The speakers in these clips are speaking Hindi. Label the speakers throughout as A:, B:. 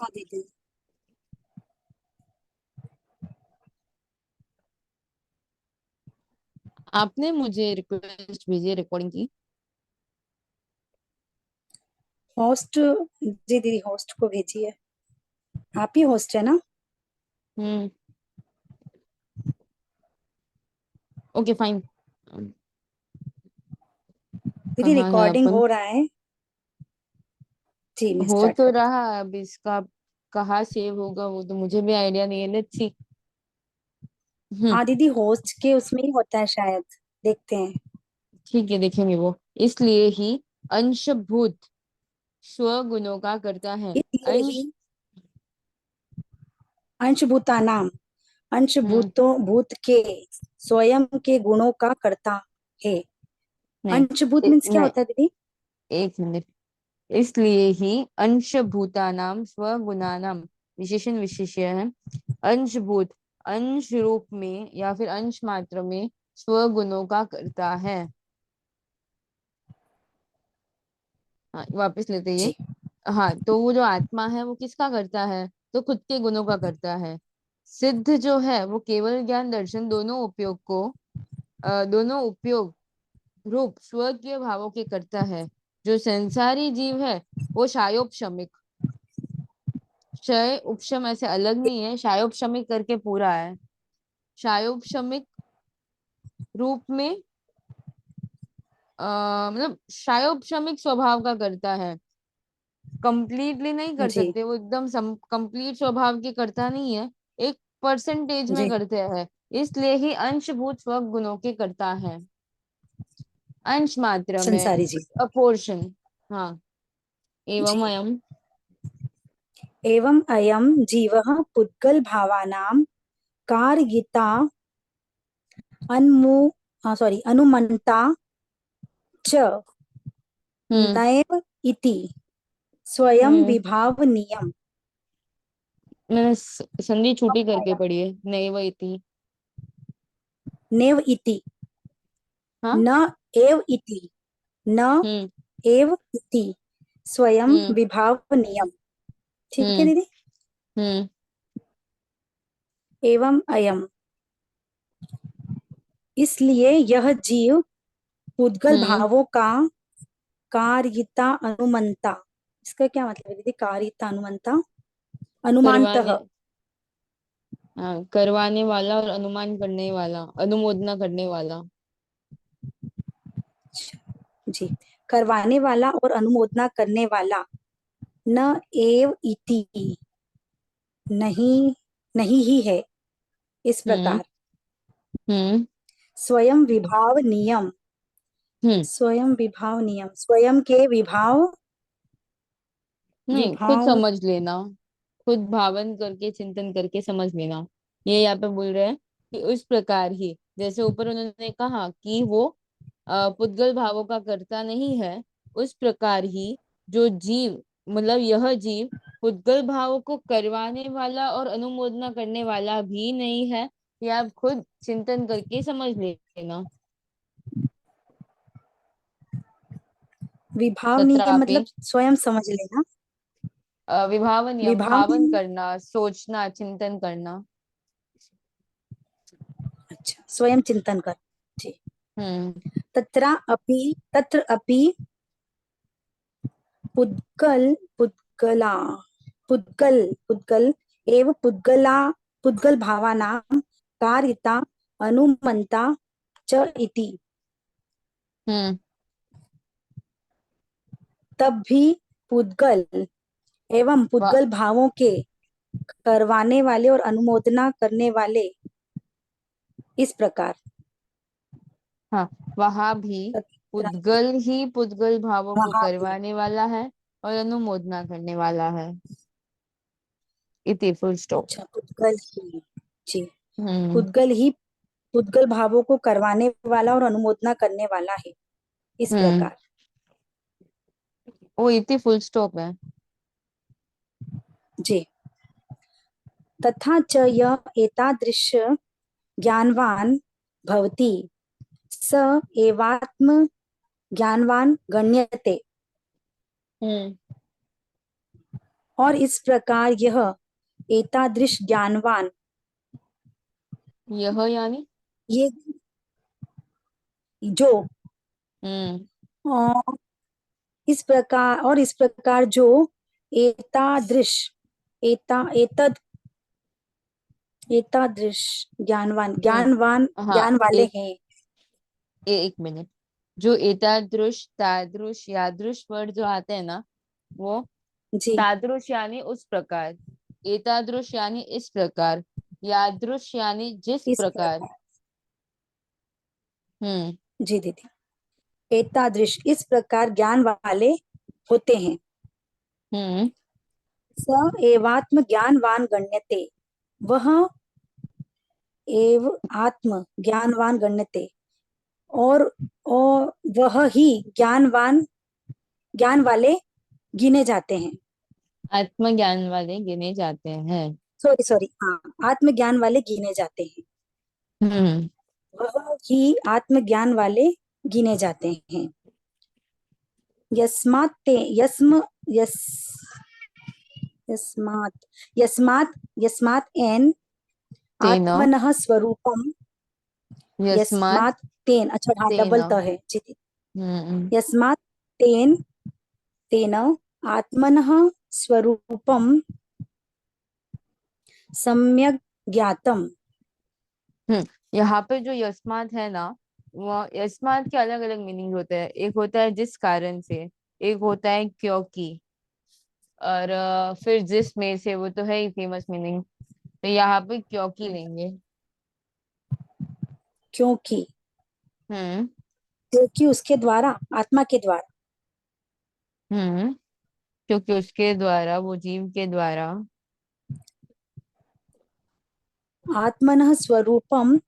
A: हाँ दीदी।
B: आपने मुझे रिक्वेस्ट भेजी है रिकॉर्डिंग की।
A: होस्ट जी दीदी, होस्ट को भेजिए। आप ही होस्ट है ना?
B: हम्म। Okay fine.
A: दीदी
B: कहाँ है
A: रिकॉर्डिंग
B: अपन?
A: हो रहा है। जी मैं
B: हो
A: स्टार्ट
B: तो
A: करती
B: रहा, अब इसका कहाँ सेव होगा वो तो मुझे भी आइडिया नहीं है। Let's see.
A: हूँ।
B: हम्म।
A: हाँ दीदी, होस्ट के उसमें ही होता है शायद। देखते हैं।
B: ठीक है, देखेंगे वो। इसलिए ही अंशभूत स्वगुणों का करता है।
A: इसलिए ही
B: अंश।
A: अंशभूतानाम,
B: हम्म।
A: अंशभूतों भूत के स्वयं के गुणों का करता है।
B: नहीं।
A: अंशभूत मीन्स क्या
B: नहीं,
A: होता है दीदी?
B: एक मिनट। इसलिए ही अंशभूतानाम स्वगुणानाम, विशेषण विशेष्य है। अंशभूत अंश रूप में या फिर अंश मात्र में स्वगुणों का करता है। हाँ, वापस लेते ये।
A: जी
B: हाँ, तो वो जो आत्मा है वो किसका करता है? तो खुद के गुणों का करता है। सिद्ध जो है वो केवल ज्ञान दर्शन दोनों उपयोग को दोनों उपयोग रूप स्व के भावों के करता है। जो संसारी जीव है वो शायोपशमिक, क्षय उपशम ऐसे अलग नहीं है, शायोपशमिक करके पूरा है। शायोपशमिक रूप में मतलब शायोपशमिक स्वभाव का करता है। कंप्लीटली नहीं कर
A: जी
B: सकते, वो एकदम कंप्लीट स्वभाव की करता नहीं है। एक परसेंटेज में
A: जी।
B: करते हैं। इसलिए ही अंशभूत स्वगुणों के करता है, अंश मात्र में,
A: संसारी जी।
B: अपोर्शन। हाँ। एवं
A: जी।
B: अयम।
A: एवं अयम जीवः पुद्गल भावानां कारयिता अन्मु सॉरी अनुमन्ता च
B: हम्म।
A: नैव इति स्वयं
B: हम्म।
A: विभाव नियम।
B: मैंने संधि छुट्टी करके पढ़ी है, नहीं वही थी।
A: नेव इति,
B: हाँ।
A: न एव इति, न
B: हम्म।
A: एव इति स्वयं
B: हम्म।
A: विभाव नियम। ठीक है
B: हम्म।
A: दीदी।
B: हम्म।
A: एवं अयम, इसलिए यह जीव उद्गल
B: हम्म।
A: भावों का कार्यता अनुमंता। इसका क्या मतलब है दीदी? कार्यता अनुमंता, अनुमानतः।
B: करवाने। हाँ, करवाने वाला और अनुमान करने वाला, अनुमोदना करने वाला।
A: जी, करवाने वाला और अनुमोदना करने वाला। न एव इति, नहीं, नहीं ही है। इस
B: हम्म।
A: प्रकार
B: हम्म।
A: स्वयं विभाव नियम,
B: हम्म।
A: स्वयं विभाव नियम, स्वयं के विभाव,
B: नहीं, खुद
A: विभाव।
B: समझ लेना। खुद भावन करके चिंतन करके समझ लेना। ये यहाँ पे बोल रहे हैं कि उस प्रकार ही, जैसे ऊपर उन्होंने कहा कि वो पुद्गल भावों का करता नहीं है, उस प्रकार ही जो जीव, मतलब यह जीव पुद्गल भावों को करवाने वाला और अनुमोदना करने वाला भी नहीं है। ये आप खुद चिंतन करके समझ लेना।
A: विभाव नियम
B: 17
A: मतलब
B: पेज।
A: स्वयं समझ लेना।
B: विभावन नियम,
A: विभाव
B: भावन
A: नियम,
B: करना, सोचना, चिंतन करना।
A: अच्छा, स्वयं चिंतन कर। जी।
B: हम्म।
A: तत्र अपि, तत्र अपि पुद्गल, पुद्गला, पुद्गल, पुद्गल एव पुद्गला, पुद्गल भावानां कारिता अनुमंता च इति।
B: हम्म।
A: तब भी पुद्गल एवं
B: वा,
A: पुद्गल भावों के करवाने वाले और अनुमोदना करने वाले, इस प्रकार।
B: हाँ, वहां भी
A: तत्र,
B: पुद्गल ही पुद्गल भावों को
A: वहां भी।
B: करवाने वाला है और अनुमोदना करने वाला है। इति फुल स्टॉप।
A: अच्छा, पुद्गल ही। जी।
B: हम्म।
A: पुद्गल ही पुद्गल भावों को करवाने वाला और अनुमोदना करने वाला है, इस
B: हम्म।
A: प्रकार।
B: वो इति फुल स्टॉप है।
A: जी। तथा च य एतादृश ज्ञानवान भवति स एवात्म ज्ञानवान गण्यते।
B: हम्म।
A: और इस प्रकार यह एतादृश ज्ञानवान,
B: यह यानी।
A: ये जो,
B: हम्म।
A: अ, इस प्रकार जो एतादृश, एतद एतादृश ज्ञानवान,
B: हाँ,
A: ज्ञान वाले हैं।
B: एक मिनट। जो एतादृश, तादृश, यादृश वर्ड जो आते हैं ना, वो
A: जी,
B: तादृश यानी उस प्रकार, एतादृश यानी इस प्रकार, यादृश यानी जिस
A: इस
B: प्रकार।
A: प्रकार।
B: हम्म।
A: जी दीदी, एतादृश इस प्रकार ज्ञान वाले होते हैं।
B: हम्म।
A: स एवात्म ज्ञानवान गण्यते, वह एव आत्म ज्ञानवान गण्यते, और, और वह ही ज्ञानवान, ज्ञान वाले गिने जाते हैं।
B: आत्मज्ञान वाले गिने जाते हैं।
A: सॉरी सॉरी, हाँ, आत्मज्ञान वाले गिने जाते हैं।
B: हम्म।
A: वह ही आत्मज्ञान वाले गिने जाते हैं। यस्मात् ते यस्म यस यस्मात् यस्मात् एन
B: तेन,
A: आत्मनः स्वरूपम,
B: यस्मात्
A: यस्मात् तेन, अच्छा हाँ,
B: तेन।
A: डबल त है जी।
B: हम्म।
A: यस्मात् तेन तेन आत्मनः स्वरूपम सम्यक् ज्ञातम।
B: हम्म। यहाँ पे जो यस्मात है ना, वो यस्मात के अलग अलग मीनिंग होते हैं। एक होता है जिस कारण से, एक होता है क्योंकि, और फिर जिस में से, वो तो है ही फेमस मीनिंग। तो यहाँ पे क्योंकि लेंगे।
A: क्योंकि,
B: हम्म।
A: क्योंकि उसके द्वारा, आत्मा के द्वारा,
B: हम्म। क्योंकि उसके द्वारा, वो जीव के द्वारा।
A: आत्मनः स्वरूपम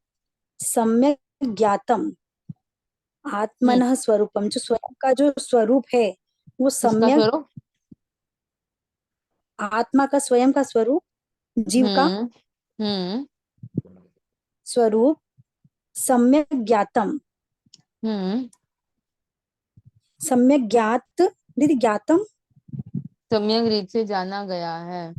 A: सम्यक् ज्ञातम।
B: हम्म।
A: आत्मनः स्वरूपम, जो स्वयं का जो स्वरूप है, वो
B: किसका
A: सम्यक,
B: स्वरूप?
A: आत्मा का स्वयं का स्वरूप, जीव का
B: हम्म। हम्म।
A: स्वरूप सम्यक ज्ञातम,
B: हम्म।
A: सम्यक ज्ञात, दीदी ज्ञातम,
B: सम्यक रीत से जाना गया है।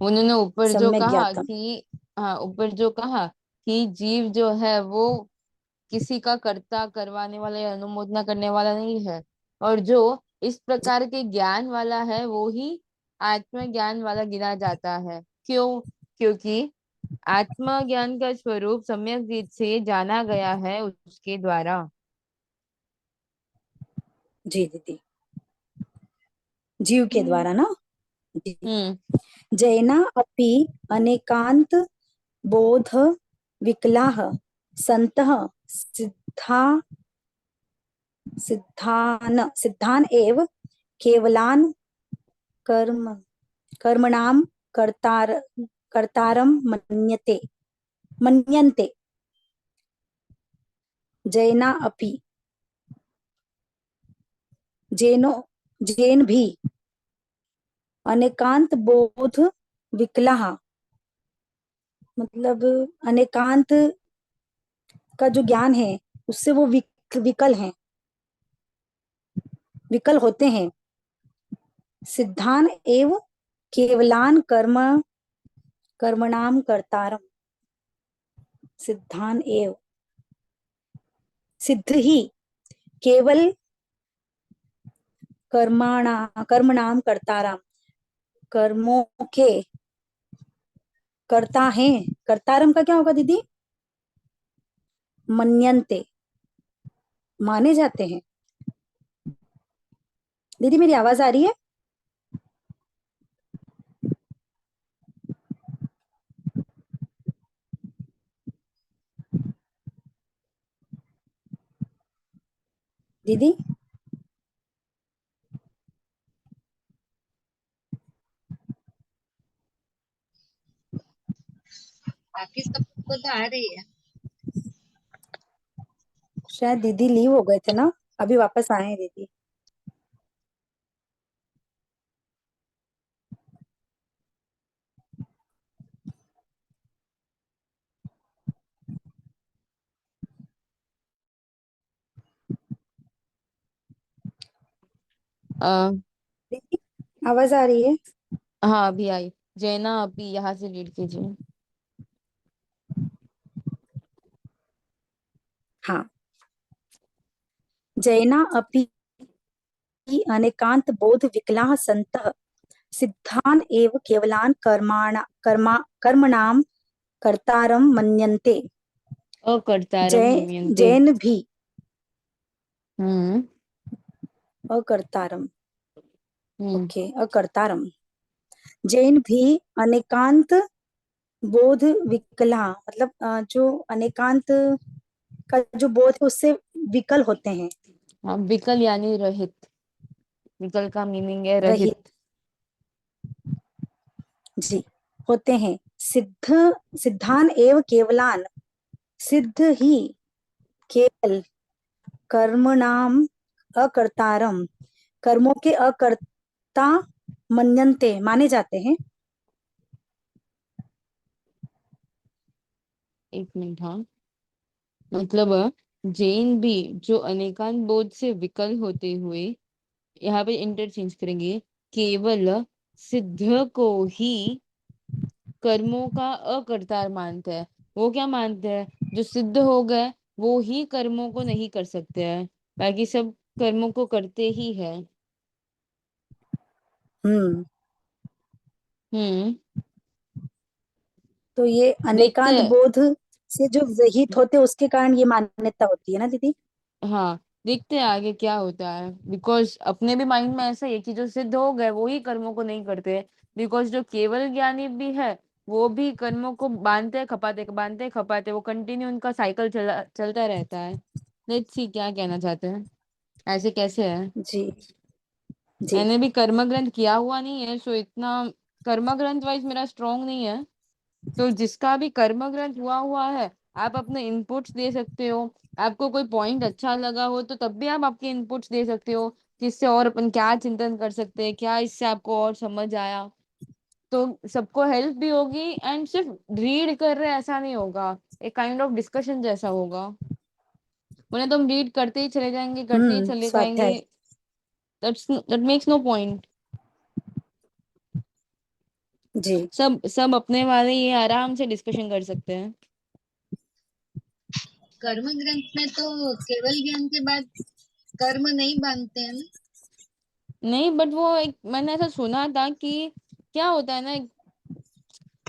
B: उन्होंने ऊपर जो
A: सम्यक
B: कहा
A: ज्ञातम।
B: कि, हाँ, ऊपर जो कहा कि जीव जो है वो किसी का कर्ता करवाने वाला या अनुमोदना करने वाला नहीं है, और जो इस प्रकार के ज्ञान वाला है वो ही आत्मज्ञान वाला गिना जाता है। क्यों? क्योंकि आत्मज्ञान का स्वरूप सम्यक रीत से जाना गया है उसके द्वारा।
A: जी दीदी, जीव के
B: हम्म।
A: द्वारा ना। जी।
B: हम्म।
A: जैना अपि अनेकांत बोध विकलाः सन्तः सिद्धा सिद्धान एव केवलान कर्म कर्मणाम कर्तार कर्तारम मन्यन्ते। जैना अपि, जैनो जैन भी, अनेकांत बोध विकलाः, मतलब अनेकांत का जो ज्ञान है, उससे वो विकल हैं, विकल होते हैं। सिद्धान एव केवलान कर्मणाम कर्तारम, सिद्धान एव, सिद्ध ही केवल कर्मणाम कर्ताराम, कर्मों के कर्ता हैं। कर्तारम का क्या होगा दीदी? मन्यन्ते, माने जाते हैं। दीदी मेरी आवाज आ रही है? दीदी,
C: बाकी सबको तो आ रही है।
A: शायद दीदी लीव हो गए थे ना, अभी वापस आए हैं दीदी।
B: आ,
A: दीदी आवाज आ रही है?
B: हाँ अभी आई। जैना अपी, यहाँ से रीड कीजिए।
A: हाँ। जैना अपि अनेकांत बोध विकलाः सन्तः सिद्धान् एव केवलान् कर्मणां कर्तारं मन्यन्ते।
B: अकर्तारं
A: जै
B: मन्यन्ते।
A: जैन भी
B: हम्म।
A: अकर्तारम,
B: हम्म।
A: ओके, अकर्तारम। जैन भी अनेकांत बोध विकला, मतलब जो अनेकांत का जो बोध है उससे विकल होते हैं।
B: हाँ, विकल यानी रहित। विकल का मीनिंग है रहित।
A: रहित, जी, होते हैं। सिद्ध सिद्धान एव केवलान, सिद्ध ही केवल कर्मणाम अकर्तारम, कर्मों के अकर्ता मन्यन्ते, माने जाते हैं।
B: एक मिनट, हाँ। मतलब जैन भी जो अनेकांत बोध से विकल होते हुए, यहाँ पे इंटरचेंज करेंगे, केवल सिद्ध को ही कर्मों का अकर्ता मानते हैं। वो क्या मानते हैं? जो सिद्ध हो गए वो ही कर्मों को नहीं कर सकते हैं, बाकी सब कर्मों को करते ही है।
A: हम्म।
B: हम्म।
A: तो ये
B: देखते
A: अनेकांत
B: हैं।
A: बोध से जो विहित होते हैं उसके कारण ये मान्यता होती है ना दीदी?
B: हाँ, देखते हैं आगे क्या होता है। बिकॉज अपने भी माइंड में ऐसा ही है कि जो सिद्ध हो गए वो ही कर्मों को नहीं करते। बिकॉज जो केवल ज्ञानी भी है वो भी कर्मों को बांधते खपाते, वो कंटिन्यू उनका साइकिल चलता रहता है। लेट्स सी क्या कहना चाहते हैं, ऐसे कैसे है।
A: जी जी।
B: मैंने भी कर्म ग्रंथ किया हुआ नहीं है, सो इतना कर्म ग्रंथ वाइज मेरा स्ट्रांग नहीं है। तो जिसका भी कर्म ग्रंथ हुआ हुआ है, आप अपने इनपुट्स दे सकते हो। आपको कोई पॉइंट अच्छा लगा हो तो तब भी आप आपके इनपुट्स दे सकते हो कि इससे और अपन क्या चिंतन कर सकते हैं, क्या इससे आपको और समझ आया। तो सबको हेल्प भी होगी, एंड सिर्फ रीड कर रहे ऐसा नहीं होगा, एक काइंड ऑफ डिस्कशन जैसा होगा। उन्हें तो हम रीड करते ही चले जाएंगे, करते ही चले जाएंगे।
A: स्वाध्याय।
B: That makes no point.
A: जी।
B: सब सब अपने वाले ये आराम से डिस्कशन कर सकते हैं।
C: कर्म ग्रंथ में तो केवल ज्ञान के बाद कर्म नहीं बांधते हैं ना।
B: नहीं, बट वो एक मैंने ऐसा सुना था कि क्या होता है ना,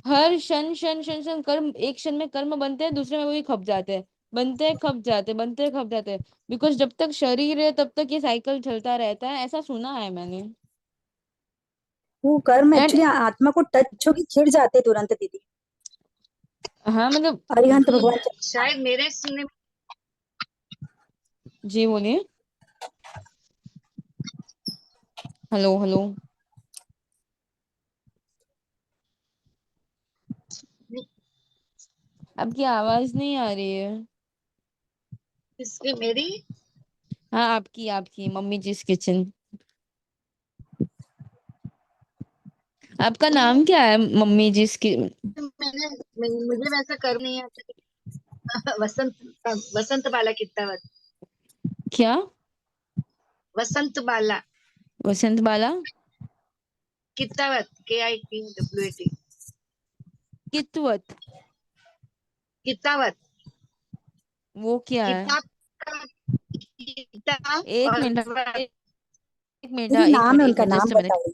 B: हर क्षण कर्म, एक क्षण में कर्म बनते हैं, दूसरे में वो भी खप जाते हैं। बनते हैं खप जाते, बनते हैं खप जाते। बिकॉज जब तक शरीर है तब तक ये साइकिल चलता रहता है, ऐसा सुना है मैंने।
A: वो कर्म
B: एंड
A: एक्चुअली आत्मा को टच होके छिड़ जाते तुरंत दीदी।
B: हाँ मतलब,
A: अरिहंत
C: वो
A: भगवान
C: शायद मेरे सुनने
B: जी बोलिए। Hello hello.
C: में
B: आपकी आवाज नहीं आ रही है।
C: इसके मेरी
B: हाँ, आपकी आपकी मम्मी जी's किचन। आपका नाम क्या है मम्मी जी's की?
C: मुझे वैसा कर्म नहीं आता। वसंत वसंत बाला कित्तावत।
B: क्या?
C: वसंत बाला
B: वसंत बाला
C: कित्तावत, KITWAT।
B: कितवत?
C: कितावत,
B: वो क्या है?
C: किताब का किताब
B: एक
C: और
B: मिनट,
C: वत।
B: एक मिनट, हाँ,
A: दीदी, नाम है
B: एक
A: उनका,
B: मिनट,
A: नाम
B: जस्ट अ मिनट।
A: बताओ।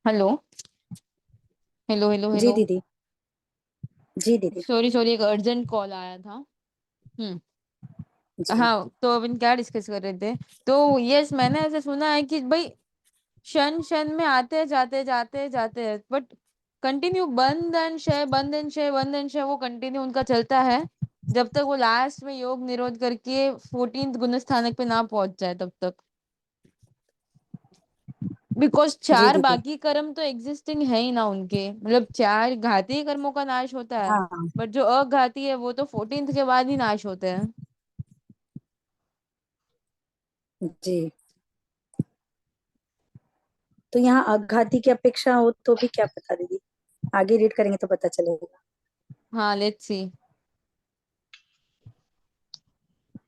B: हेलो हेलो हेलो
A: जी
B: हेलो।
A: दीदी। जी दीदी।
B: सॉरी सॉरी, एक अर्जेंट कॉल आया था। हम्म।
A: जी।
B: हाँ, तो अपन क्या डिस्कस कर रहे थे? तो यस, मैंने ऐसे सुना है कि भाई क्षण क्षण में आते जाते जाते जाते हैं, बट कंटिन्यू बंद एंड शय, बंद एंड शय, बंद एंड शय, वो कंटिन्यू उनका चलता है जब तक वो लास्ट में योग निरोध करके 14th गुण स्थानक पे ना पहुंच जाए तब तक। बिकॉज
A: जी
B: चार
A: दीदी।
B: बाकी कर्म तो एग्जिस्टिंग है ही ना उनके, मतलब चार घाती कर्मों का नाश होता है,
A: हाँ।
B: बट जो अघाती है वो तो 14th के बाद ही नाश होते हैं।
A: जी। तो यहाँ आघाती की अपेक्षा हो तो भी क्या पता दीदी, आगे रीड करेंगे तो पता चलेगा।
B: हाँ, लेट्स सी।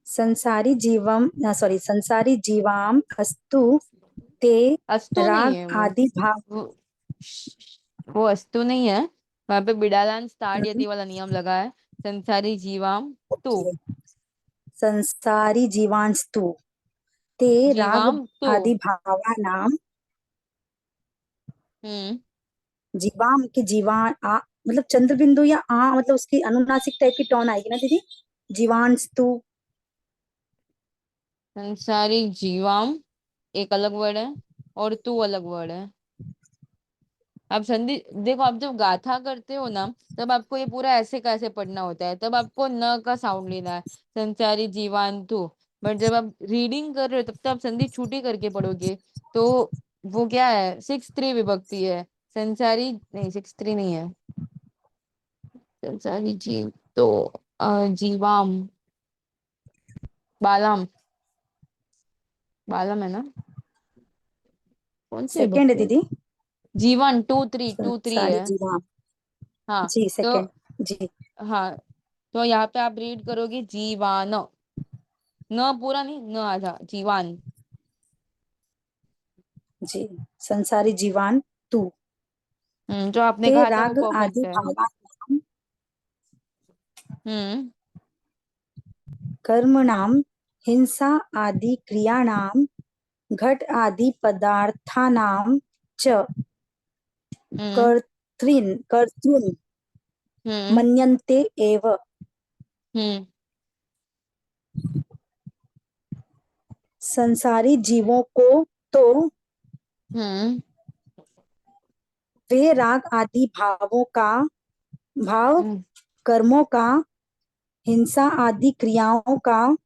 A: संसारी जीवम, सॉरी, संसारी जीवाम अस्तु ते
B: अस्तु नहीं
A: राग
B: है वो।
A: आदि भाव।
B: वो वो अस्तु नहीं है। वहां पे बिडालान स्टार्ट
A: हम्म,
B: यति वाला नियम लगा है। संसारी जीवाम तू।
A: ओके। संसारी जीवांस्तु ते राग
B: जीवाम तू।
A: आदि भावानाम।
B: हम्म।
A: जीवाम के जीवान आ, मतलब चंद्र बिंदु या आ, मतलब उसकी अनुनासिक टाइप की टोन आएगी ना दीदी। जीवांस्तु।
B: संसारी जीवाम एक अलग वर्ड है, और तू अलग वर्ड है। आप संधि देखो, आप जब गाथा करते हो ना, तब आपको ये पूरा ऐसे कैसे पढ़ना होता है, तब आपको न का साउंड लेना है, संचारी जीवांतु। बट जब आप रीडिंग कर रहे हो तब तो आप संधि छूटी करके पढ़ोगे। तो वो क्या है, 6-3 विभक्ति है। संचारी नहीं, 6-3 नहीं है। संचारी जीव तो जीवाम, बालाम, बालम है ना? कौन सी
A: सेकेंड है
B: विभक्ति है?
A: दीदी।
B: जीवन 2-3
A: सारी
B: है।
A: जीवाम।
B: हाँ।
A: जी
B: तो
A: सेकेंड। जी।
B: हाँ, तो यहाँ पे आप रीड करोगे जीवान, न पूरा नहीं, न आधा, जीवान।
A: जी। संसारी जीवान तू
B: जो आपने
A: ते
B: कहा था वो
A: राग
B: परफेक्ट
A: आदि
B: है।
A: भावानाम
B: हम्म।
A: कर्मणाम हिंसा आदि क्रियाणाम घट आदि पदार्थानाम च
B: हम्म।
A: कर्तृन
B: हम्म।
A: मन्यन्ते एव।
B: हम्म।
A: संसारी जीवों को तो
B: हम्म।
A: वे राग आदि भाव
B: हम्म।
A: कर्मों का, हिंसा आदि क्रियाओं का,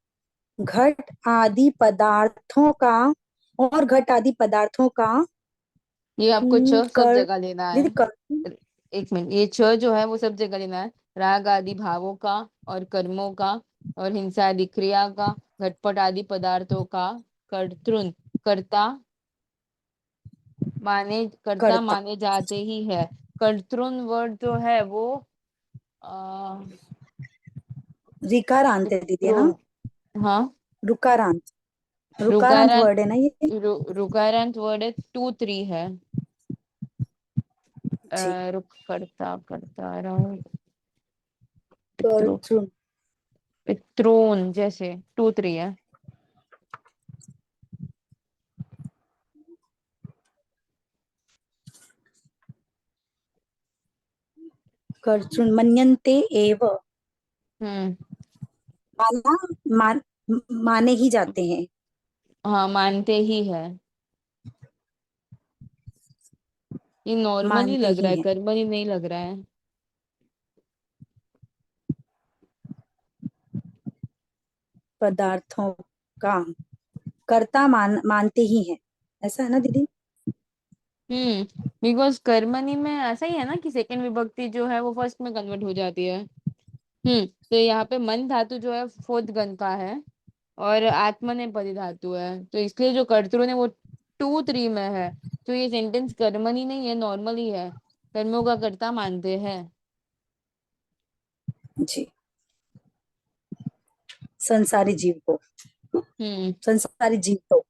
A: घट आदि पदार्थों का और घट आदि पदार्थों का
B: ये आपको छ सब
A: कर
B: जगह लेना है।
A: दीदी कर।
B: एक मिनट, ये छ जो है वो सब जगह लेना है, राग आदि भावों का और कर्मों का और हिंसा आदि क्रिया का, घटपट आदि पदार्थों का, कर्तृन, कर्ता माने, कर्ता
A: करता
B: माने जाते ही है। कर्तृन वर्ड जो है वो आ,
A: रिकारांत है दीदी, है ना?
B: पितृन। हाँ।
A: रुकारांत। रुकारांत
B: रुकारांत।
A: वर्ड है ना ये।
B: रुकारांत वर्ड है, 2-3 है।
A: जी।
B: रुक, करता करता रहो, पितृ,
A: कर्तृ।
B: पितृन जैसे 2-3 है।
A: कर्तृ मन्यन्ते एव।
B: हम्म।
A: माना, मान, माने ही जाते हैं।
B: हाँ, मानते ही है। ये नॉर्मली
A: मानते
B: लग रहा
A: ही
B: है,
A: हैं
B: कर्मली नहीं लग रहा है।
A: पदार्थों का। कर्ता मानते ही हैं, ऐसा है ना दीदी?
B: हम्म। बिकॉज कर्मणी में ऐसा ही है ना कि सेकंड विभक्ति जो है वो फर्स्ट में कन्वर्ट हो जाती है। तो यहाँ पे मन धातु जो है फोर्थ गण का है, और आत्मनेपदी धातु है, तो इसलिए जो कर्तृ ने वो 2-3 में है। तो ये सेंटेंस कर्मणी नहीं है, नॉर्मल ही है, कर्मों का कर्ता मानते हैं।
A: जी। संसारी जीव को,
B: हम्म।
A: संसारी जीव को।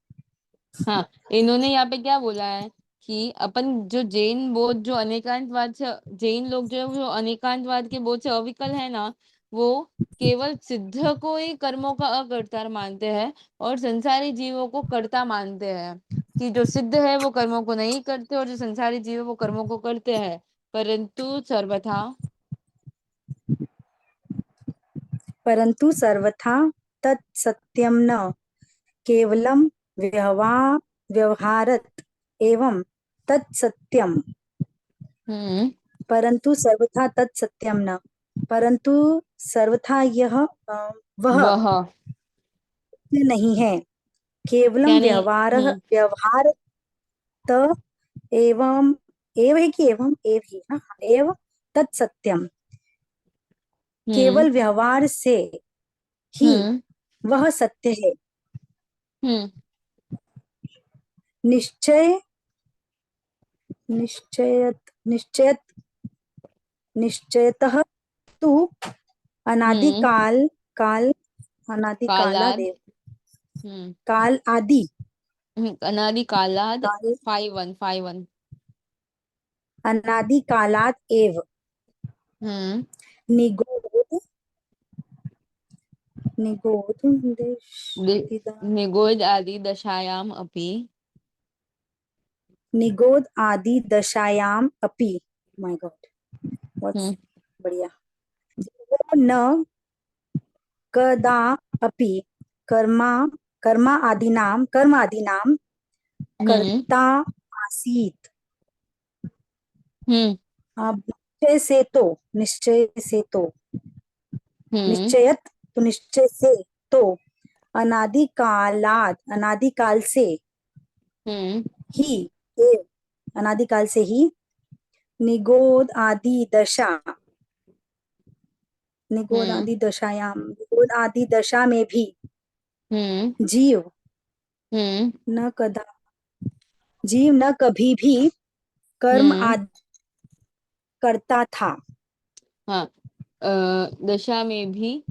B: हाँ, इन्होंने यहाँ पे क्या बोला है कि अपन जो जैन बौद्ध जो अनेकांतवाद से, जैन लोग जो है वो अनेकांतवाद के बोध से अविकल है ना, वो केवल सिद्ध को ही कर्मों का अकर्ता मानते हैं और संसारी जीवों को कर्ता मानते हैं। कि जो सिद्ध है वो कर्मों को नहीं करते और जो संसारी जीव है वो कर्मों को करते हैं, परंतु सर्वथा
A: सर्वथा तत् सत्यम न केवलम व्यवहारत एवं तत् सत्यम।
B: हम्म
A: परंतु सर्वथा तत् सत्यम न, परंतु सर्वथा यह वह
B: वह
A: सत्य नहीं है। केवलम
B: यानी
A: व्यवहार एवं एव है कि एवं एव ही, हाँ, एव तत् सत्यम।
B: हम्म
A: केवल व्यवहार से ही
B: हम्म
A: वह सत्य है।
B: हम्म
A: निश्चय निश्चयत निश्चयत निश्चयतः तु
B: हम्म
A: अनादिकाल काल
B: कालाद
A: अनादिकालादेव
B: हम्म
A: काल आदि
B: अनादि कालाद
A: काल
B: 5151
A: अनादिकालाद एव
B: हम्म
A: निगोध निगोध
B: निगोद आदि दशायाम अपि
A: निगोध आदि दशायाम अपि। माय गॉड, व्हाट्स
B: हम्म
A: बढ़िया। न कदा अपि कर्मा कर्म आदीनाम
B: हम्म
A: कर्ता आसीत।
B: हम्म
A: अब निश्चय से तो
B: हम्म
A: निश्चयत तो निश्चय से तो अनादिकाल से
B: हम्म
A: ही एव अनादिकाल से ही निगोद आदि दशा
B: हम्म
A: निगोद आदि दशा में भी
B: हम्म
A: जीव
B: हम्म
A: न कदा जीव न कभी भी कर्म
B: हम्म
A: आदि करता था।
B: हाँ दशा में भी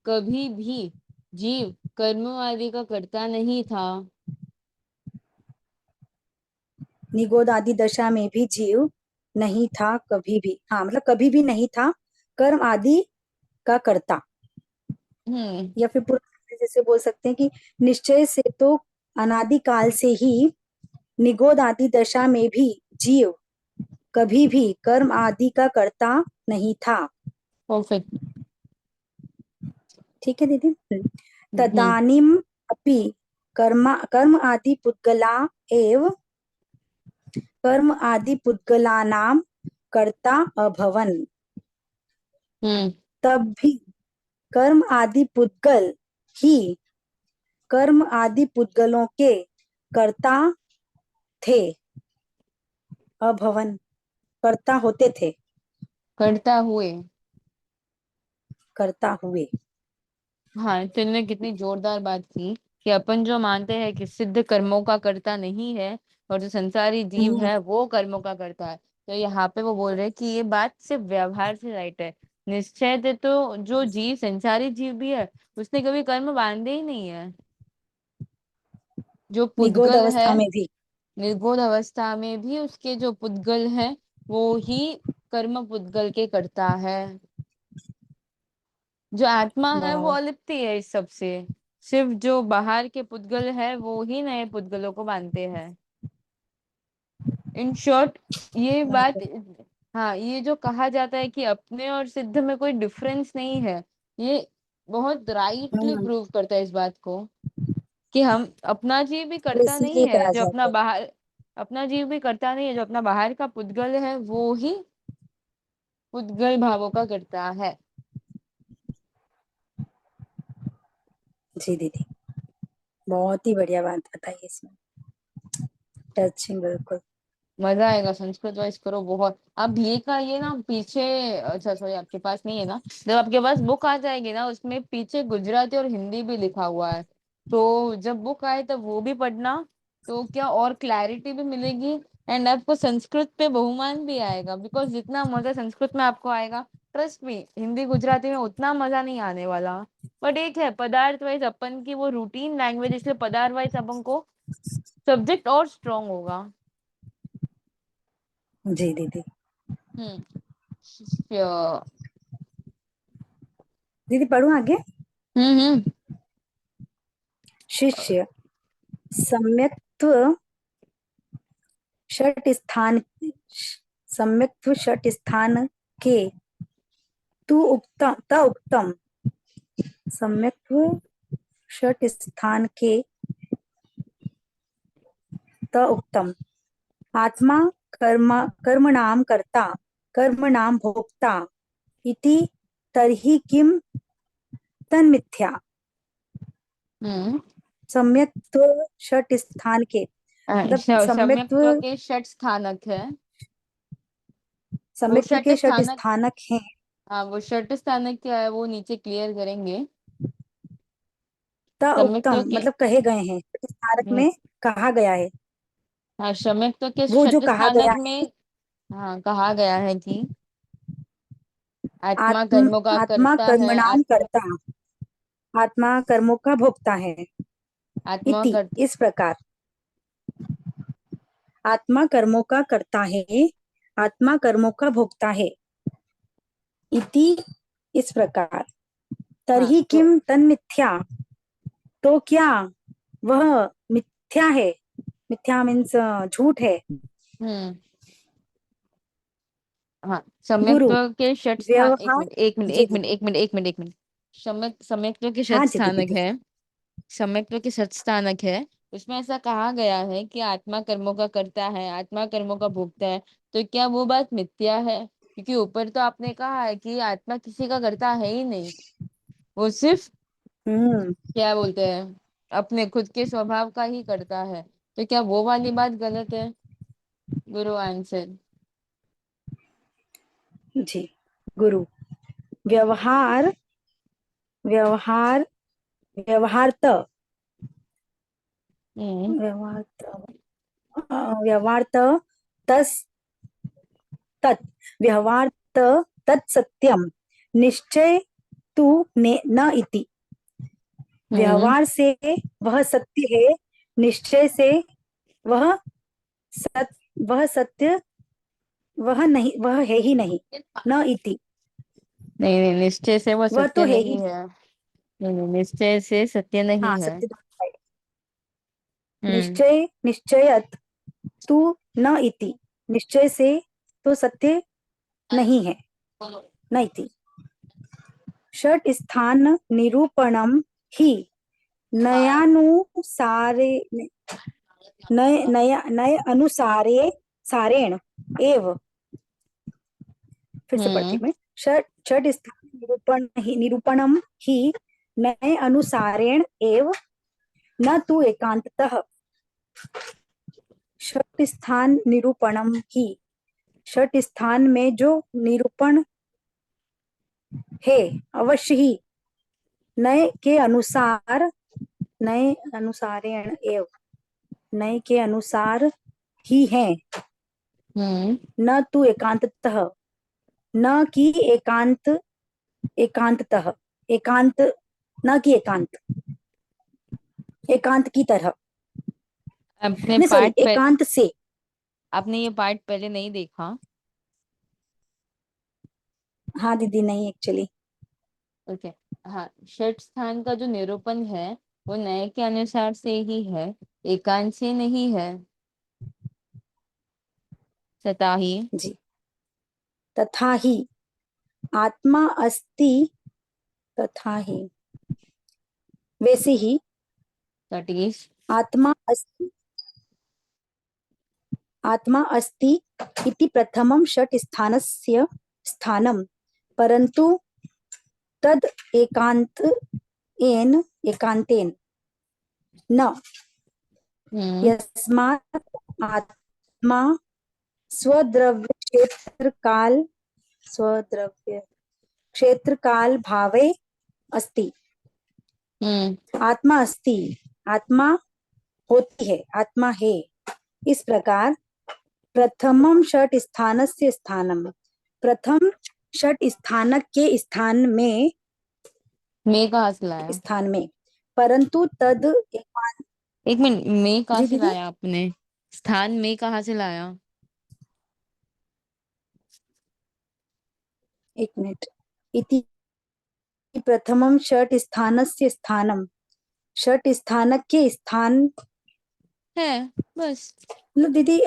B: कभी भी जीव कर्म आदि का करता नहीं था।
A: निगोद आदि दशा में भी जीव नहीं था कभी भी, हाँ मतलब कभी भी नहीं था कर्म आदि का करता।
B: हम्म
A: या फिर पूरा जैसे बोल सकते हैं कि निश्चय से तो अनादिकाल से ही निगोद आदि दशा में भी जीव कभी भी कर्म आदि का करता नहीं था।
B: परफेक्ट।
A: ठीक है दीदी।
B: हम्म
A: तदानीम अपि कर्म आदि पुद्गला एव कर्म आदि पुद्गलानां कर्ता अभवन।
B: हम्म
A: तब भी कर्म आदि पुद्गल ही कर्म आदि पुद्गलों के कर्ता थे। अभवन कर्ता होते थे,
B: करता हुए।
A: कर्ता हुए।
B: हाँ, तुमने कितनी जोरदार बात की कि अपन जो मानते हैं कि सिद्ध कर्मों का करता नहीं है और जो संसारी जीव
A: हम्म,
B: है वो कर्मों का करता है, तो यहाँ पे वो बोल रहे हैं कि ये बात सिर्फ व्यवहार से राइट है। निश्चय से तो जो जीव संसारी जीव भी है उसने कभी कर्म बांधे ही नहीं है। जो
A: निगोद
B: पुद्गल है
A: अवस्था में भी।
B: निर्बोध अवस्था में भी उसके जो पुद्गल है वो ही कर्म पुद्गल के करता है। जो आत्मा है वो
A: वाह,
B: अलिप्ति है इस सब से। सिर्फ जो बाहर के पुद्गल है वो ही नए पुद्गलों को बांधते हैं। इन शॉर्ट ये बात, हाँ, ये जो कहा जाता है कि अपने और सिद्ध में कोई डिफरेंस नहीं है, ये बहुत राइटली
A: हम्म,
B: प्रूव करता है इस बात को कि हम अपना जीव भी
A: तो
B: करता नहीं
A: इसीलिए
B: है
A: कहा
B: जो अपना
A: जाता है।
B: बाहर, अपना जीव भी करता नहीं है जो अपना बाहर का पुद्गल है वो ही पुद्गल भावों का करता है।
A: जी दीदी, बहुत ही बढ़िया बात बताई इसमें, टचिंग बिल्कुल।
B: मजा आएगा, संस्कृत वाइज करो बहुत। अब ये का ये ना पीछे, अच्छा सॉरी आपके पास नहीं है ना, जब आपके पास बुक आ जाएगी ना उसमें पीछे गुजराती और हिंदी भी लिखा हुआ है, तो जब बुक आए तब वो भी पढ़ना, तो क्या और क्लैरिटी भी मिलेगी। एंड आपको संस्कृत पे बहुमान भी आएगा, बिकॉज जितना मजा संस्कृत में आपको आएगा, ट्रस्ट मी हिंदी गुजराती में उतना मजा नहीं आने वाला। बट एक है पदार्थ वाइज अपन की वो रूटीन लैंग्वेज, इसलिए पदार्थ वाइज अपन को सब्जेक्ट और स्ट्रांग होगा।
A: जी दीदी।
B: हम्म
A: दीदी पढ़ूं आगे।
B: हम्म।
A: शिष्य सम्यक्त्व षट स्थान सम्यक्त्व षट स्थान के तु उक्तम त उक्तम सम्यक्त्व षट स्थान के त उक्तम आत्मा कर्मणां कर्ता कर्मणां भोक्ता इति तर्हि किम तन्मिथ्या। सम्यक्त्व षट स्थान के मतलब सम्यक्त्व
B: सम्यक्त्व के षट स्थानक है, वो
A: सम्यक्त्व
B: षट
A: के षट
B: स्थानक।
A: स्थानक हैं।
B: हाँ, वो षट स्थानक क्या है वो नीचे क्लियर करेंगे।
A: त
B: सम्यक्त्व
A: उक्तम
B: के
A: मतलब कहे गए हैं, षट स्थानक
B: हम्म,
A: में कहा गया है,
B: हाँ, सम्यक्त्व के
A: वो जो
B: षट
A: कहा गया
B: स्थानक
A: है।
B: में हाँ कहा गया है कि आत्मा
A: आत्म
B: कर्मों का
A: आत्मा
B: करता है,
A: कर्मणाम करता आत्मा कर्मों का भोगता है
B: आत्मा
A: इति
B: कर
A: इस प्रकार आत्मा कर्मों का करता है आत्मा कर्मों का भोगता है इति इस प्रकार
B: हाँ
A: तरहि
B: तो
A: किम तन्मिथ्या तो क्या वह मिथ्या है। मिथ्या मीन्स झूठ है।
B: हम्म हाँ,
A: गुरु
B: सम्यक्त्व के षट स्थान, एक
A: व्यवहार
B: मिनट एक मिनट
A: जी
B: एक
A: जी
B: मिनट एक मिनट एक मिनट एक मिनट सम्यक्त्व के षट
A: हाँ दीदी
B: स्थानक
A: दीदी
B: है, सम्यक्त्व के षट स्थानक है। उसमें ऐसा कहा गया है कि आत्मा कर्मों का करता है, आत्मा कर्मों का भोगता है। तो क्या वो बात मिथ्या है? क्योंकि ऊपर तो आपने कहा है कि आत्मा किसी का करता है ही नहीं, वो सिर्फ
A: हम्म
B: क्या बोलते हैं अपने खुद के स्वभाव का ही करता है। तो क्या वो वाली बात गलत है? गुरु आंसर।
A: जी गुरु व्यवहार व्यवहार व्यवहारत
B: हम्म
A: व्यवहारत व्यवहारत तस् तत् व्यवहारत तत् सत्यम निश्चय तु न इति।
B: हम्म
A: व्यवहार से वह सत्य है, निश्चय से वह सत वह सत्य वह नहीं, वह है ही नहीं। न इति
B: नहीं नहीं, निश्चय से वो
A: वह तो
B: सत्य
A: है ही।
B: नहीं है। नहीं नहीं, निश्चय से सत्य
A: हाँ
B: नहीं है।
A: सत्य तो है।
B: हम्म
A: निश्चय निश्चयत तू न इति निश्चय से तो सत्य नहीं है। न इति षट स्थान निरूपणम ही नयानुसारे नय अनुसारे सारेण एव। फिर से पढ़ती
B: हम्म
A: हूँ मैं। षट षट स्थान निरूपणम ही नए अनुसारेण एव न तु एकांततः। षट स्थान निरूपणम ही षट स्थान में जो निरूपण है अवश्य ही नए के अनुसार नए अनुसारेण एव नए के अनुसार ही है।
B: हम्म
A: न तु एकांततः न कि एकांत एकांततः एकांत न कि एकांत एकांत की तरह
B: अपने
A: नहीं सॉरी
B: पार्ट पे
A: एकांत से।
B: आपने ये पार्ट पहले नहीं देखा।
A: हाँ दीदी नहीं एक्चुअली।
B: ओके। हाँ, षट स्थान का जो निरूपण है वो नए के अनुसार से ही है, एकांत से नहीं है। सता ही
A: जी तथा ही आत्मा अस्ति तथा ही वैसे ही
B: दैट इज
A: आत्मा अस्ति आत्मा अस्ति इति प्रथमं षट स्थानस्य स्थानं परंतु तद एकांतेन न
B: हम्म
A: यस्मात् आत्मा स्वद्रव्य क्षेत्र काल भावे अस्ति। आत्मा अस्ति आत्मा होती है आत्मा है। इस प्रकार प्रथमम षट स्थानस्य स्थानम प्रथम षट स्थानक के
B: मैं कहाँ से लाया?
A: स्थान में परंतु तद एकांत।
B: एक मिनट, मैं कहाँ
A: जी
B: से
A: दीदी
B: लाया आपने? स्थान में कहाँ से लाया?
A: एक मिनट इति प्रथमम षट स्थानस्य स्थानम षट स्थानक के स्थान
B: है, बस।
A: मतलब दीदी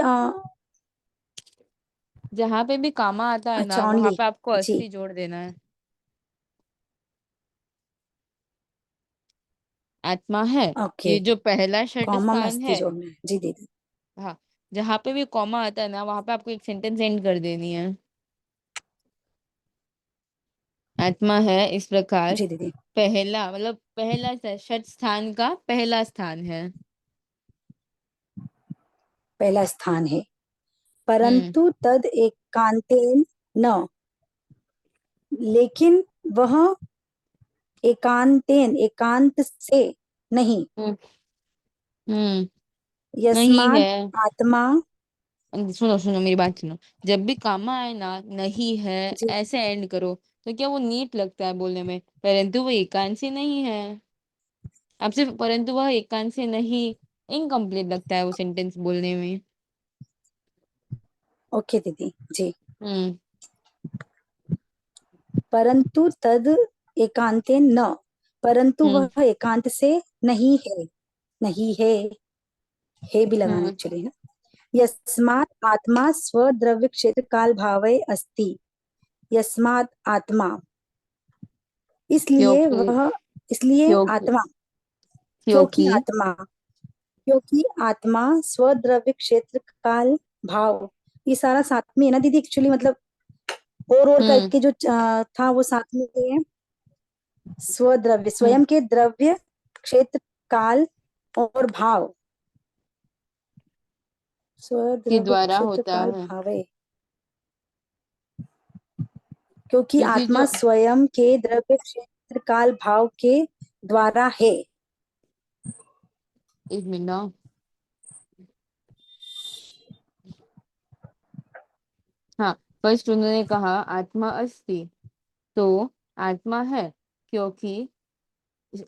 B: जहां पे भी कामा आता है ना
A: अच्छा
B: वहां
A: ओनली।
B: पे आपको
A: जी
B: अस्थि जोड़ देना है। आत्मा है,
A: ओके।
B: ये जो पहला षट
A: कॉमा में
B: स्थान
A: अस्थि
B: है।
A: जोड़ना है, जी दीदी।
B: हाँ, जहां पे भी कॉमा आता है ना वहां पे आपको एक सेंटेंस एंड कर देनी है। आत्मा है इस प्रकार
A: जी दीदी।
B: पहला, मतलब पहला षट स्थान का पहला स्थान है।
A: पहला स्थान है।
B: हम्म
A: परंतु तद एकांतेन न, लेकिन वह एकांतेन एकांत से नहीं।
B: हम्म हम्म, नहीं है।
A: यस्माद आत्मा।
B: सुनो सुनो मेरी बात सुनो। जब भी कामा आए ना, नहीं है,
A: जी
B: ऐसे एंड करो तो क्या वो नीट लगता है बोलने में, परंतु वो एकांत से नहीं है। अब सिर्फ परंतु वह एकांत से नहीं, इनकम्प्लीट लगता है वो सेंटेंस बोलने में।
A: ओके दीदी जी।
B: हम्म
A: परंतु तद एकांतेन न, परंतु
B: हम्म
A: वह एकांत से नहीं है। नहीं है भी लगाना
B: हम्म
A: एक्चुअली ना। यस्मात् आत्मा स्वद्रव्य क्षेत्र काल भावे अस्ति। यस्मात् आत्मा, इसलिए
B: क्योंकि
A: वह, इसलिए
B: क्योंकि
A: आत्मा, क्योंकि
B: क्योंकि
A: आत्मा, क्योंकि आत्मा स्वद्रव्य क्षेत्र काल भाव, ये सारा साथ में है ना दीदी एक्चुअली, मतलब और
B: हम्म
A: करके जो था वो साथ में है। स्वद्रव्य,
B: हम्म
A: स्वयं के द्रव्य क्षेत्र काल और भाव,
B: के
A: स्वद्रव्य
B: द्वारा
A: क्षेत्र
B: होता
A: काल
B: है।
A: भावे, क्योंकि
B: क्योंकि
A: आत्मा
B: जो
A: स्वयं के द्रव्य क्षेत्र काल भाव के द्वारा है।
B: एक मिनट ना। हाँ, फर्स्ट उन्होंने कहा आत्मा अस्ति, तो आत्मा है क्योंकि,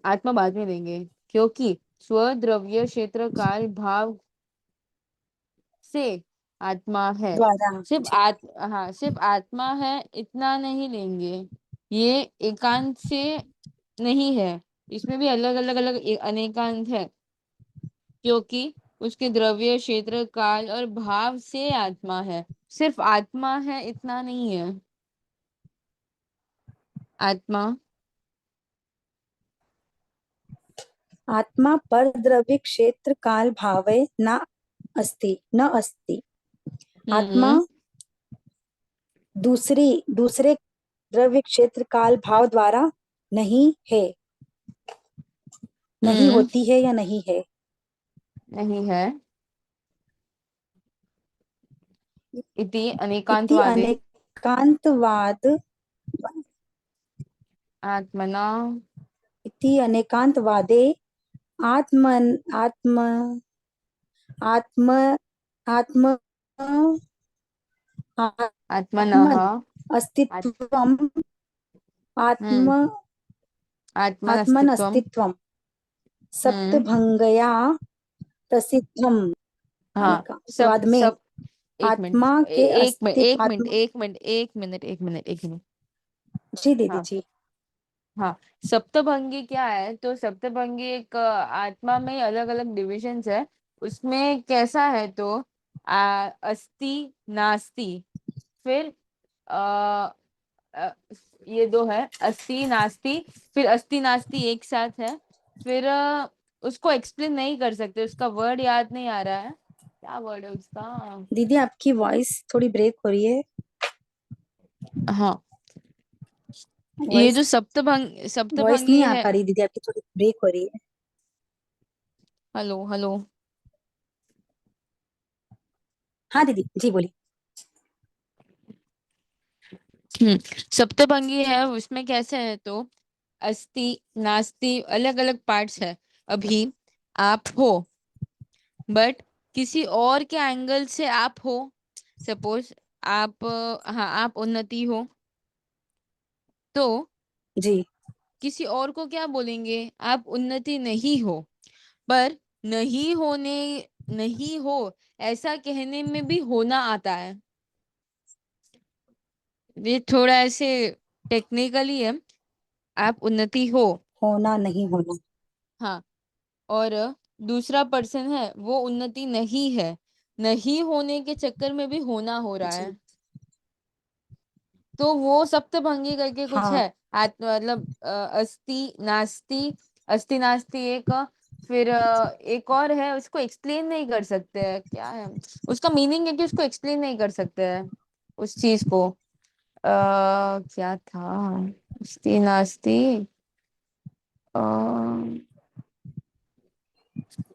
B: आत्मा बाद में देंगे, क्योंकि स्वद्रव्य क्षेत्र काल भाव से आत्मा है।
A: द्वारा
B: सिर्फ
A: जी।
B: हाँ, सिर्फ आत्मा है इतना नहीं लेंगे, ये एकांत से नहीं है, इसमें भी अलग अलग अलग अनेकांत है। क्योंकि उसके द्रव्य क्षेत्र काल और भाव से आत्मा है, सिर्फ आत्मा है इतना नहीं है। आत्मा
A: आत्मा पर द्रव्य क्षेत्र काल भावे न अस्ति, न अस्ति। आत्मा
B: हम्म
A: दूसरे द्रव्य क्षेत्र काल भाव द्वारा नहीं है, नहीं
B: हम्म
A: होती है या नहीं है।
B: नहीं है। इति
A: इति
B: अनेकांतवादे
A: अनेकांतवाद,
B: आत्मना
A: इति अनेकांतवादे आत्मन आत्म आत्म आत्म
B: आत्मनः
A: आत्मन
B: आत्,
A: अस्तित्वम,
B: हम्म
A: आत्म
B: आत्मन
A: आत्मन
B: अस्तित्वम।
A: अस्तित्वम
B: हम्म
A: सप्तभंगया प्रसिद्धम।
B: हाँ, सब
A: अनेकांतवाद में
B: सब एक मिनट,
A: आत्मा के
B: एक मिनट
A: अस्तित्व,
B: एक मिनट
A: आत्मा।
B: एक मिनट एक मिनट एक मिनट एक मिनट।
A: जी दीदी
B: हाँ
A: जी।
B: हाँ, सप्तभंगी क्या है, तो सप्तभंगी एक आत्मा में अलग अलग डिविजन्स है। उसमें कैसा है तो अस्थि नास्ति, फिर आ, ये दो है, अस्थि नास्ति, फिर अस्थि नास्ति एक साथ है। फिर उसको एक्सप्लेन नहीं कर सकते, उसका वर्ड याद नहीं आ रहा है, क्या वर्ड है उसका।
A: दीदी आपकी वॉइस थोड़ी ब्रेक हो रही है।
B: हाँ, ये
A: वॉइस
B: जो सप्तभंग
A: वॉइस नहीं
B: सप्तभंगी
A: आ
B: है।
A: पा रही दीदी आपकी, थोड़ी ब्रेक हो रही है।
B: Hello hello.
A: हाँ दीदी जी बोलिए।
B: सप्तभंगी है, उसमें कैसे है तो अस्थि नास्ति अलग अलग पार्ट्स है। अभी आप हो, बट किसी और के एंगल से आप हो। सपोज आप हाँ, आप उन्नति हो, तो
A: जी
B: किसी और को क्या बोलेंगे, आप उन्नति नहीं हो। पर नहीं होने, नहीं हो ऐसा कहने में भी होना आता है। ये थोड़ा ऐसे टेक्निकली है। आप उन्नति हो,
A: होना नहीं होना।
B: हाँ, और दूसरा पर्सन है वो उन्नति नहीं है, नहीं होने के चक्कर में भी होना हो रहा
A: जी
B: है, तो वो सप्तभंगी करके कुछ
A: हाँ
B: है। आत्मा मतलब अस्ति नास्ति, अस्ति नास्ति एक, फिर एक और है, उसको एक्सप्लेन नहीं कर सकते हैं, क्या है उसका मीनिंग है कि उसको एक्सप्लेन नहीं कर सकते हैं उस चीज को। क्या था, अस्ति नास्ति, अ,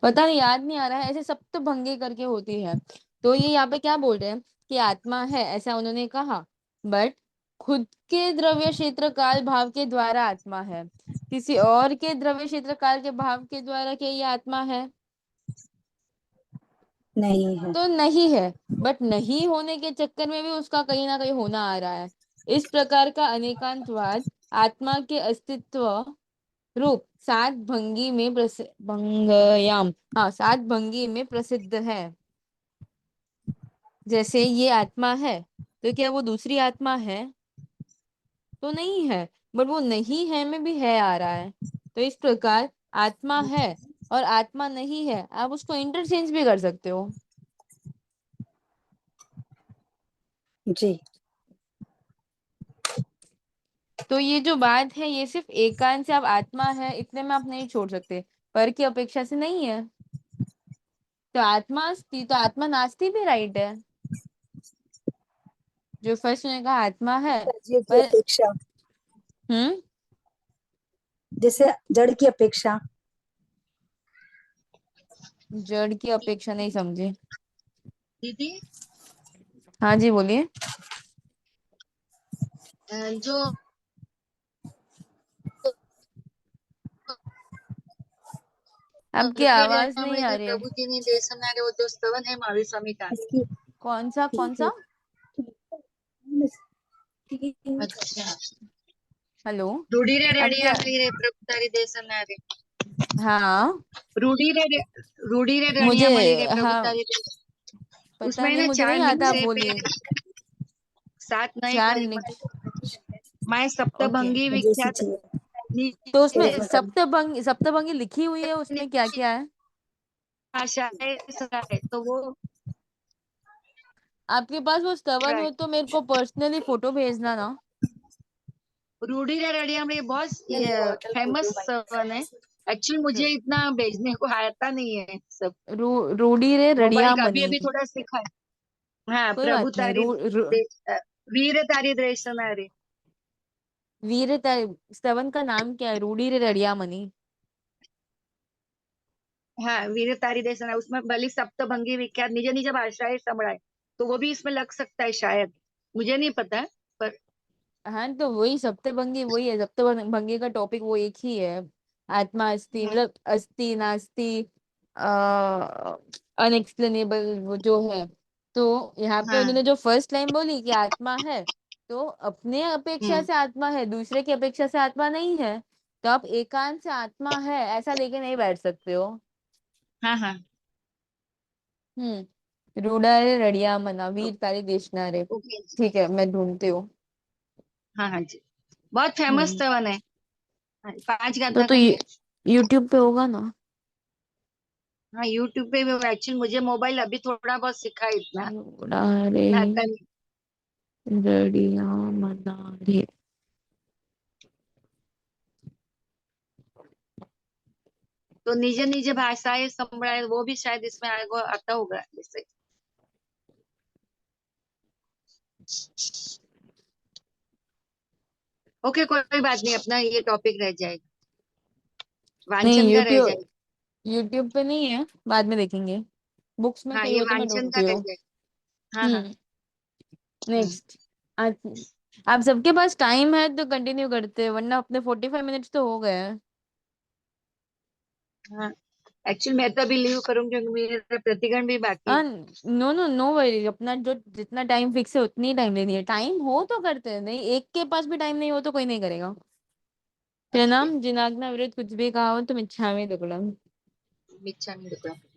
B: पता नहीं, याद नहीं आ रहा है, ऐसे सप्तभंगी करके होती है। तो ये यहाँ पे क्या बोल रहे हैं कि आत्मा है ऐसा उन्होंने कहा, बट खुद के द्रव्य क्षेत्र काल भाव के द्वारा आत्मा है, किसी और के द्रव्य क्षेत्र काल के भाव के द्वारा क्या ये आत्मा है?
A: नहीं है।
B: तो नहीं है, बट नहीं होने के चक्कर में भी उसका कहीं ना कहीं होना आ रहा है। इस प्रकार का अनेकांतवाद आत्मा के अस्तित्व रूप सात भंगी में भंगयाम, हाँ सात भंगी में प्रसिद्ध है। जैसे ये आत्मा है, तो क्या वो दूसरी आत्मा है? तो नहीं है, बट वो नहीं है में भी है आ रहा है। तो इस प्रकार आत्मा है और आत्मा नहीं है, आप उसको इंटरचेंज भी कर सकते हो।
A: जी
B: तो ये जो बात है ये सिर्फ एकांत से आप आत्मा है इतने में आप नहीं छोड़ सकते, पर की अपेक्षा से नहीं है। तो आत्मा अस्ति तो आत्मा नास्ति भी राइट है, जो फर्स्ट ने कहा आत्मा है
A: राज्य की
B: पर।
A: अपेक्षा,
B: हम्म।
A: जैसे जड़ की अपेक्षा।
B: जड़ की अपेक्षा नहीं समझे।
C: दीदी,
B: हाँ जी बोलिए।
C: जो
B: आपकी
C: रुद्र
B: आवाज नहीं आ
C: रमामृत
B: रही है।
C: प्रभु तिन्ही देशनारे वो जो स्तवन है महावीर स्वामी का।
A: इसकी
B: कौन सा कौन
A: ठीक है।
B: सा?
C: अच्छा।
B: हेलो।
C: रूढ़ी रे
B: आपकी
C: रड़िया मेरे प्रभु तारी देशनारे।
B: हाँ
C: रूढ़ी रे रूढ़ी रे
B: मुझे,
C: रड़िया मणि रे प्रभु
B: हाँ
C: तारी
B: पता
C: उसमें
B: नहीं,
C: ना
B: मुझे
C: चार
B: नहीं आता,
C: मिक्स
B: आप
C: है पे,
B: बोलिए।
C: सात नए
B: चार
C: करी
B: निक
C: मैं
B: ओके।
C: सप्तभंगी
A: मुझे इसी
C: विख्यात
A: चाहिए।
B: तो
A: तो
B: उसमें
A: उसमें कर
B: सप्तभंगी, सप्तभंगी लिखी हुई है, उसमें क्या क्या है?
C: भाषा है तो वो
B: आपके पास वो स्तवन हो तो मेरे को पर्सनली फोटो भेजना ना।
C: रूढ़ी रे रड़िया में बहुत फेमस वन है। एक्चुअली मुझे
B: रू-
C: इतना भेजने को आता नहीं है सब।
B: रूडी रे
C: मोबाइल का अभी
B: रड़ियामणि।
C: अभी थोड़ा सीखा है। हाँ,
B: कोई
C: प्रभु
B: बात नहीं।
C: तारी वीर तारी द्रेषनारे।
B: वीर स्तवन का नाम क्या है? रूडी रे रड़ियामणि।
C: हाँ, वीर तारी देशना उसमें भले सप्तभंगी विख्यात निज निज भाषाएं संभळाए, तो वो भी इसमें लग सकता है शायद। मुझे नहीं पता पर
B: हाँ तो वही सप्तभंगी वही है, सप्तभंगी का टॉपिक वो एक ही है। आत्मा अस्ति
C: हम्म,
B: मतलब अस्ति नास्ति, अनएक्सप्लेनेबल वो जो है। तो यहाँ पे
C: हाँ।
B: उन्होंने जो फर्स्ट लाइन बोली कि आत्मा है, तो अपने अपेक्षा
C: हम्म,
B: से आत्मा है, दूसरे की अपेक्षा से आत्मा नहीं है। तो आप एकांत से आत्मा है ऐसा लेके नहीं बैठ सकते हो।
C: हाँ हाँ।
B: रूडा रे रड़िया मना वीर तारी देशना रे।
C: ओके जी।
B: ठीक है, मैं ढूंढती हूँ।
C: हाँ हाँ जी। बहुत फेमस
B: हम्म।
C: वन है। हाँ, पांच गाथा
B: तो
C: का ही
B: ये
C: है।
B: यूट्यूब पे होगा ना?
C: हाँ, यूट्यूब पे भी। एक्चुअली मुझे मोबाइल अभी थोड़ा बहुत सिखा है, इतना
B: रूडा रे
C: आता नहीं।
B: रड़िया मना रे।
C: तो निज निज भाषाएं संभळाए वो भी शायद इसमें आएगा, आता होगा जैसे। ओके, कोई बात नहीं, अपना ये टॉपिक रह जाएगा,
B: नहीं
C: वांछन का रह
B: यूट्यूब,
C: जाएगा।
B: यूट्यूब पे नहीं है, बाद में देखेंगे। बुक्स में
C: हाँ,
B: कहीं
C: ये
B: हो तो मैं
C: वांछन का
B: ढूंढती
C: रह
B: हूँ।
C: जाएगा। हाँ हाँ।
B: हम्म।
C: हम्म,
B: नेक्स्ट। आप सबके पास टाइम है तो कंटिन्यू करते हैं, वरना अपने 45 मिनट्स तो हो गए हैं।
C: हाँ। एक्चुअली मैं तो अभी लीव करूंगी क्योंकि मेरा प्रतिगण भी बाकी है।
B: हाँ नो नो नो वरी, अपना जो जितना टाइम फिक्स है उतनी टाइम लेनी है, टाइम हो तो करते हैं, नहीं एक के पास भी टाइम नहीं हो तो कोई नहीं करेगा।
C: ओके।
B: प्रणाम जिनाग्ना विरुद्ध कुछ भी कहा हो तो मिच्छामी दुक्कड़म।
C: मिच्छामी दुक्कडम।